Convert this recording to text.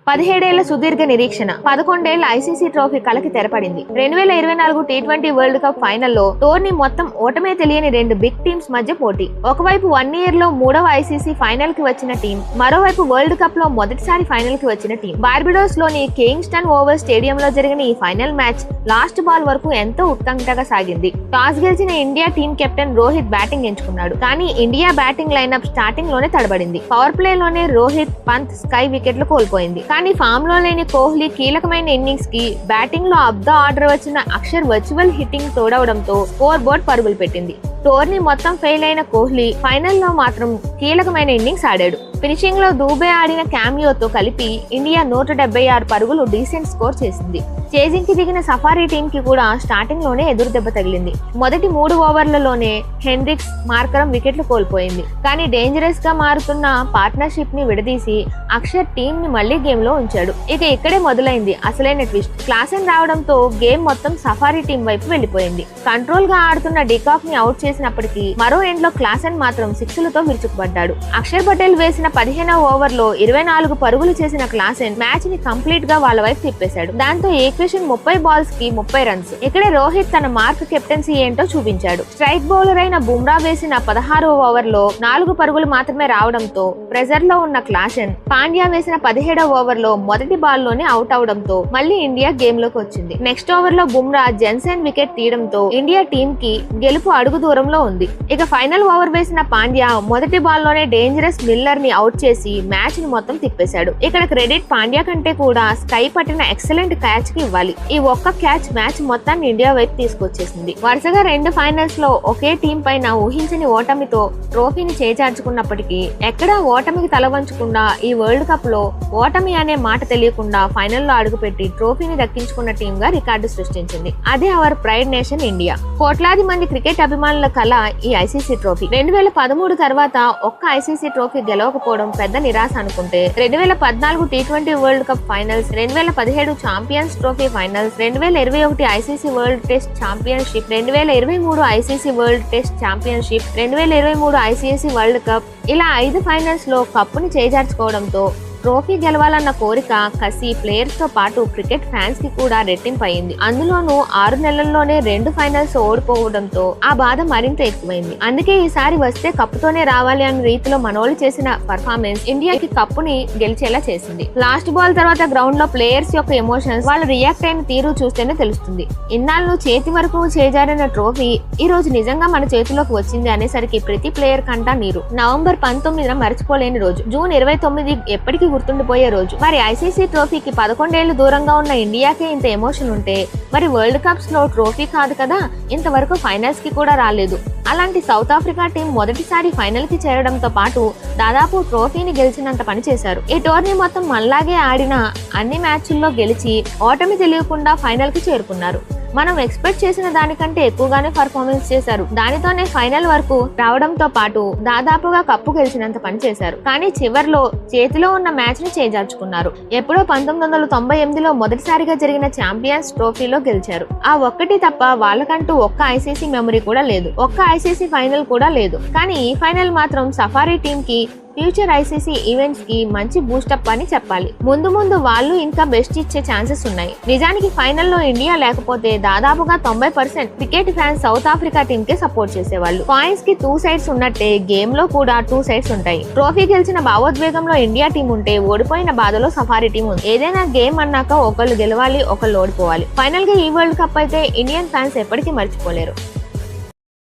17 ఏళ్ల సుదీర్ఘ నిరీక్షణ, 11 ఏళ్ల ఐసీసీ ట్రోఫీ కలకి తెరపడింది. 2024 టీ20 వరల్డ్ కప్ ఫైనల్లో టోర్నీ మొత్తం ఓటమే తెలియని రెండు బిగ్ టీమ్స్ మధ్య పోటీ. ఒకవైపు 1 ఇయర్ లో 3వ ఐసీసీ ఫైనల్ కి వచ్చిన టీం, మరోవైపు వరల్డ్ కప్ లో మొదటిసారి ఫైనల్ కి వచ్చిన టీం. బార్బడోస్ లోని కింగ్స్టన్ ఓవల్ స్టేడియం లో జరిగిన ఈ ఫైనల్ మ్యాచ్ లాస్ట్ బాల్ వరకు ఎంతో ఉత్కంఠగా సాగింది. టాస్ గెలిచిన India team captain Rohit batting ఎంచుకున్నాడు. కానీ ఇండియా బ్యాటింగ్ లైనప్ స్టార్టింగ్ లోనే తడబడింది. పవర్ ప్లే లోనే రోహిత్, పంత్, స్కై వికెట్లు కోల్పోయింది. కానీ ఫామ్ లో లేని కోహ్లీ కీలకమైన ఇన్నింగ్స్ కి బ్యాటింగ్ లో అబ్ ద ఆర్డర్ వచ్చిన అక్షర్ వర్చువల్ హిట్టింగ్ తోడవడంతో స్కోర్ బోర్డ్ పరుగులు పెట్టింది. టోర్నీ మొత్తం ఫెయిల్ అయిన కోహ్లీ ఫైనల్లో మాత్రం కీలకమైన ఇన్నింగ్స్ ఆడాడు. ఫినిషింగ్ లో దూబే ఆడిన క్యామియోతో కలిపి ఇండియా 176 పరుగులు డీసెంట్ స్కోర్ చేసింది. చేజింగ్ కి దిగిన సఫారీ టీం కి కూడా స్టార్టింగ్ లోనే ఎదురు దెబ్బ తగిలింది. మొదటి 3 ఓవర్లలోనే హెన్రిక్స్, మార్కరం వికెట్లు కోల్పోయింది. కానీ డేంజరస్ గా మారుతున్న పార్ట్నర్షిప్ ని విడదీసి అక్షర్ టీం ని మళ్లీ గేమ్ లో ఉంచాడు. ఇక ఇక్కడే మొదలైంది అసలైన ట్విస్ట్. క్లాసెన్ రావడంతో గేమ్ మొత్తం సఫారీ టీం వైపు వెళ్లిపోయింది. కంట్రోల్ గా ఆడుతున్న డికాక్ ని అవుట్ చేసినప్పటికీ మరో ఎండ్ లో క్లాసెన్ మాత్రం 6లతో విరుచుకుపడ్డాడు. అక్షర్ పటేల్ వేసిన 15వ ఓవర్లో 24 పరుగులు చేసిన క్లాసెన్ మ్యాచ్ ని కంప్లీట్ గా వాళ్ళ వైపు తిప్పేశాడు. దాంతో ఈక్వేషన్ 30 బాల్స్ కి 30 రన్స్. ఇక్కడే రోహిత్ తన మార్క్ కెప్టెన్సీ ఏంటో చూపించాడు. స్ట్రైక్ బౌలర్ అయిన బుమ్రా వేసిన 16వ ఓవర్లో 4 పరుగులు మాత్రమే రావడంతో ప్రెజర్ లో ఉన్న క్లాసెన్, పాండ్యా వేసిన 17వ ఓవర్లో మొదటి బాల్ లోనే అవుట్ అవడంతో మళ్లీ ఇండియా గేమ్ లోకి వచ్చింది. నెక్స్ట్ ఓవర్ లో బుమ్రా జెన్సన్ వికెట్ తీయడంతో ఇండియా టీం కి గెలుపు అడుగు దూరంలో ఉంది. ఇక ఫైనల్ ఓవర్ వేసిన పాండ్యా మొదటి బాల్ లోనే డేంజరస్ మిల్లర్ ని అవుట్ చేసి మ్యాచ్ ని మొత్తం తిప్పేశాడు. ఇక్కడ క్రెడిట్ పాండ్యా కంటే కూడా స్కై పట్టిన ఎక్సలెంట్ క్యాచ్ కి ఇవ్వాలి. ఈ ఒక్క క్యాచ్ మ్యాచ్ మొత్తాన్ని ఇండియా వైపు తీసుకొచ్చేసింది. వరుసగా 2 ఫైనల్స్ లో ఒకే టీం పైన ఊహించని ఓటమితో ట్రోఫీని చేజార్చుకున్నప్పటికీ ఎక్కడా ఓటమికి తలవంచకుండా ఈ వరల్డ్ కప్ లో ఓటమి అనే మాట తెలియకుండా ఫైనల్లో అడుగుపెట్టి ట్రోఫీని దక్కించుకున్న టీం గా రికార్డు సృష్టించింది. అదే అవర్ ప్రైడ్ నేషన్ ఇండియా. కోట్లాది మంది క్రికెట్ అభిమానుల కళ ఈ ఐసీసీ ట్రోఫీ. 2013 తర్వాత ఒక్క ఐసీసీ ట్రోఫీ గెలవకపోవడం పెద్ద నిరాశ అనుకుంటే 2014 T20 world cup finals, 2017 champions trophy finals, 2021 ICC world test championship, 2023 ICC world test championship, 2023 ICC world cup, ఇలా 5 ఫైనల్స్ లో కప్పుని చేజార్చుకోవడంతో ట్రోఫీ గెలవాలన్న కోరిక, కసి ప్లేయర్స్ తో పాటు క్రికెట్ ఫ్యాన్స్ కి కూడా రెట్టింపయింది. అందులోనూ 6 నెలల్లోనే 2 ఫైనల్స్ ఓడిపోవడంతో ఆ బాధ మరింత ఎక్కువైంది. అందుకే ఈసారి వస్తే కప్పుతోనే రావాలి అనే రీతిలో మనోళ్ళు చేసిన పర్ఫార్మెన్స్ ఇండియాకి కప్పుని గెలిచేలా చేసింది. లాస్ట్ బాల్ తర్వాత గ్రౌండ్ లో ప్లేయర్స్ యొక్క ఎమోషన్స్, వాళ్ళు రియాక్ట్ అయిన తీరు చూస్తేనే తెలుస్తుంది. ఇన్నాళ్ళు చేతి వరకు చేజారిన ట్రోఫీ ఈ రోజు నిజంగా మన చేతిలోకి వచ్చింది అనేసరికి ప్రతి ప్లేయర్ కంటా నీరు. నవంబర్ 19న మర్చిపోలేని రోజు. జూన్ 29 ఎప్పటికీ గుర్తుండిపోయే రోజు. మరి ఐసీసీ ట్రోఫీకి 11 ఏళ్లు దూరంగా ఉన్న ఇండియాకే ఇంత ఎమోషన్ ఉంటే మరి వరల్డ్ కప్స్ లో ట్రోఫీ కాదు కదా, ఇంతవరకు ఫైనల్స్ కి కూడా రాలేదు. అలాంటి సౌత్ ఆఫ్రికా టీం మొదటిసారి ఫైనల్ కి చేరడంతో పాటు దాదాపు ట్రోఫీని గెలిచినంత పని చేశారు. ఈ టోర్నీ మొత్తం మనలాగే ఆడిన అన్ని మ్యాచ్ల్లో గెలిచి ఓటమి తెలియకుండా ఫైనల్ కి చేరుకున్నారు. మనం ఎక్స్పెక్ట్ చేసిన దానికంటే ఎక్కువగానే పర్ఫార్మెన్స్ చేశారు. దానితోనే ఫైనల్ వరకు రావడంతో పాటు దాదాపుగా కప్పు గెలిచినంత పని చేశారు. కానీ చివర్లో చేతిలో ఉన్న మ్యాచ్ ని చేజార్చుకున్నారు. ఎప్పుడో 1998లో మొదటిసారిగా జరిగిన ఛాంపియన్స్ ట్రోఫీలో గెలిచారు. ఆ ఒక్కటి తప్ప వాళ్ళకంటూ ఒక్క ఐసీసీ మెమరీ కూడా లేదు, ఒక్క ఐసీసీ ఫైనల్ కూడా లేదు. కానీ ఈ ఫైనల్ మాత్రం సఫారీ టీం కి ఫ్యూచర్ ఐసీసీ ఈవెంట్స్ కి మంచి బూస్టప్ అని చెప్పాలి. ముందు ముందు వాళ్ళు ఇంకా బెస్ట్ ఇచ్చే ఛాన్సెస్ ఉన్నాయి. నిజానికి ఫైనల్లో ఇండియా లేకపోతే దాదాపుగా 90% cricket fans South Africa team కే సపోర్ట్ చేసేవాళ్ళు. కాయిన్స్ కి 2 సైడ్స్ ఉన్నట్టే గేమ్ లో కూడా 2 సైడ్స్ ఉంటాయి. ట్రోఫీ గెలిచిన భావోద్వేగంలో ఇండియా టీం ఉంటే ఓడిపోయిన బాధలో సఫారీ టీం ఉంది. ఏదైనా గేమ్ అన్నాక ఒకళ్ళు గెలవాలి, ఒకళ్ళు ఓడిపోవాలి. ఫైనల్ గా ఈ వరల్డ్ కప్ అయితే ఇండియన్ ఫ్యాన్స్ ఎప్పటికీ మర్చిపోలేరు.